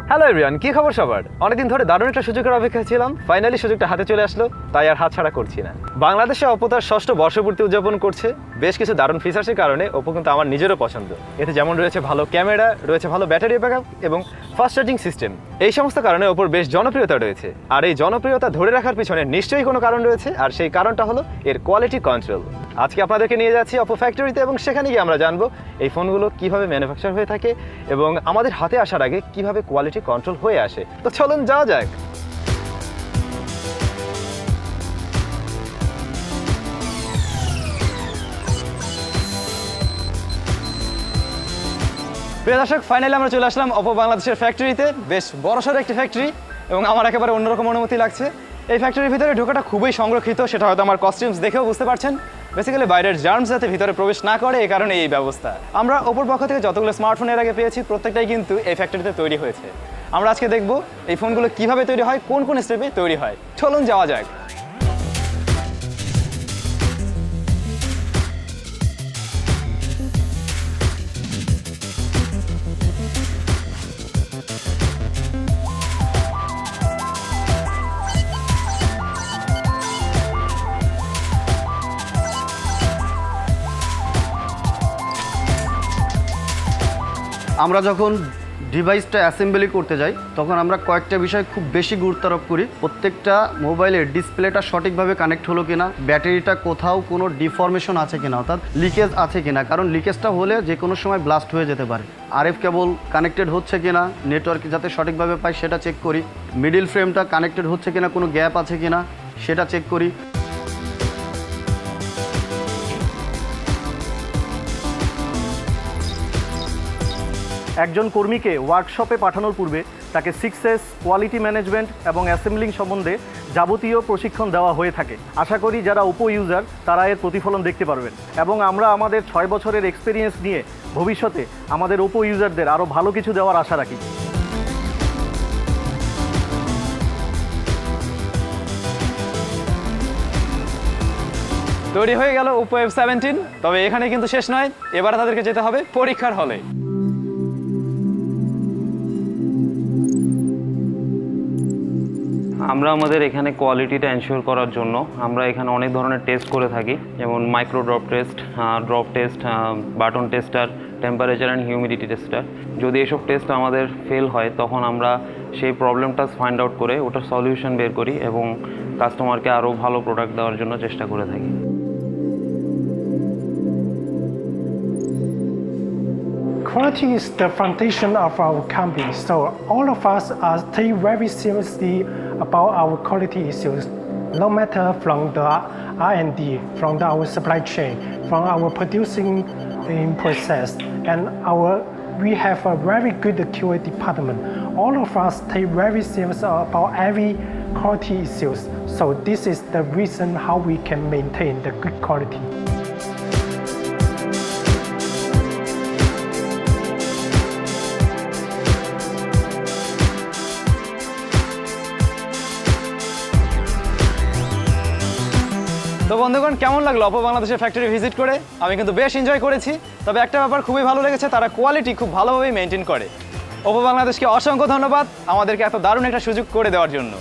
Hello everyone, কি খবর সবার? অনেকদিন ধরে দারুণ একটা সুযোগের অপেক্ষায় ছিলাম। ফাইনালি সুযোগটা হাতে চলে আসলো, তাই আর হাতছাড়া করছি না। বাংলাদেশে ওপো তার 6ষ্ঠ বর্ষপূর্তি উদযাপন করছে। বেশ কিছু দারুণ ফিচার্সের কারণে ওপো কিন্তু আমার নিজেরও পছন্দ। এতে যেমন রয়েছে ভালো ক্যামেরা, রয়েছে ভালো ব্যাটারি ব্যাকআপ এবং ফাস্ট চার্জিং সিস্টেম। এই সমস্ত কারণে ওপোর বেশ জনপ্রিয়তা রয়েছে। আর এই জনপ্রিয়তা ধরে রাখার পিছনে নিশ্চয়ই কোনো কারণ রয়েছে, আর সেই কারণটা হলো এর কোয়ালিটি কন্ট্রোল। আজকে আপনাদেরকে নিয়ে যাচ্ছি ওপো ফ্যাক্টরিতে এবং সেখানে গিয়ে আমরা জানবো এই ফোনগুলো কিভাবে ম্যানুফ্যাকচার হয়ে থাকে এবং আমাদের হাতে আসার আগে কিভাবে কোয়ালিটি কন্ট্রোল হয়ে আসে। তো চলুন যাওয়া যাক। প্রিয় দর্শক, ফাইনালি আমরা চলে আসলাম ওপো বাংলাদেশের ফ্যাক্টরিতে। বেশ বড়সড় একটি ফ্যাক্টরি এবং আমার একেবারে অন্যরকম অনুভূতি লাগছে। এই ফ্যাক্টরির ভিতরে ঢোকাটা খুবই সংরক্ষিত, সেটা হয়তো আমার কস্টিউমস দেখেও বুঝতে পারছেন। বেসিক্যালি বাইরের জার্মস যাতে ভিতরে প্রবেশ না করে, এই কারণে এই ব্যবস্থা। আমরা ওপোর পক্ষ থেকে যতগুলো স্মার্টফোন এর আগে পেয়েছি প্রত্যেকটাই কিন্তু এই ফ্যাক্টরিতে তৈরি হয়েছে। আমরা আজকে দেখব এই ফোনগুলো কিভাবে তৈরি হয়, কোন কোন স্টেপে তৈরি হয়। চলুন যাওয়া যাক। আমরা যখন ডিভাইসটা অ্যাসেম্বলি করতে যাই তখন আমরা কয়েকটা বিষয় খুব বেশি গুরুত্ব আরোপ করি। প্রত্যেকটা মোবাইলের ডিসপ্লেটা সঠিকভাবে কানেক্ট হলো কিনা, ব্যাটারিটা কোথাও কোনো ডিফরমেশন আছে কিনা, অর্থাৎ লিকেজ আছে কিনা, কারণ লিকেজটা হলে যে কোনো সময় ব্লাস্ট হয়ে যেতে পারে। আরএফ কেবল কানেক্টেড হচ্ছে কিনা, নেটওয়ার্ক যাতে সঠিকভাবে পাই সেটা চেক করি। মিডিল ফ্রেমটা কানেক্টেড হচ্ছে কিনা, কোনো গ্যাপ আছে কিনা সেটা চেক করি। একজন কর্মীকে ওয়ার্কশপে পাঠানোর পূর্বে তাকে 6S কোয়ালিটি ম্যানেজমেন্ট এবং অ্যাসেম্বলিং সম্বন্ধে যাবতীয় প্রশিক্ষণ দেওয়া হয়ে থাকে। আশা করি যারা ওপো ইউজার তারা এর প্রতিফলন দেখতে পারবেন এবং আমরা আমাদের 6 বছরের এক্সপিরিয়েন্স নিয়ে ভবিষ্যতে আমাদের ওপো ইউজারদের আরও ভালো কিছু দেওয়ার আশা রাখি। তৈরি হয়ে গেল ওপো F17। তবে এখানে কিন্তু শেষ নয়, এবারে তাদেরকে যেতে হবে পরীক্ষার হলে। আমরা আমাদের এখানে কোয়ালিটিটা এনশিওর করার জন্য আমরা এখানে অনেক ধরনের টেস্ট করে থাকি, যেমন micro drop test, button tester, temperature and humidity tester. যদি এসব টেস্ট আমাদের ফেল হয় তখন আমরা সেই প্রবলেমটা ফাইন্ড আউট করে ওটার সলিউশন বের করি এবং কাস্টমারকে আরও ভালো প্রোডাক্ট দেওয়ার জন্য চেষ্টা করে থাকি। Quality is the foundation of our company, so all of us take very seriously about our quality issues, no matter from the R&D, from our supply chain, from our producing process, and we have a very good QA department. All of us take very serious about every quality issues, so this is the reason how we can maintain the good quality. তো বন্ধুগণ, কেমন লাগলো Oppo বাংলাদেশের factory visit করে? আমি কিন্তু বেশ enjoy করেছি। তবে একটা ব্যাপার খুবই ভালো লেগেছে, তারা কোয়ালিটি খুব ভালোভাবেই মেনটেন করে। ওপো বাংলাদেশকে অসংখ্য ধন্যবাদ আমাদেরকে এত দারুণ একটা সুযোগ করে দেওয়ার জন্য।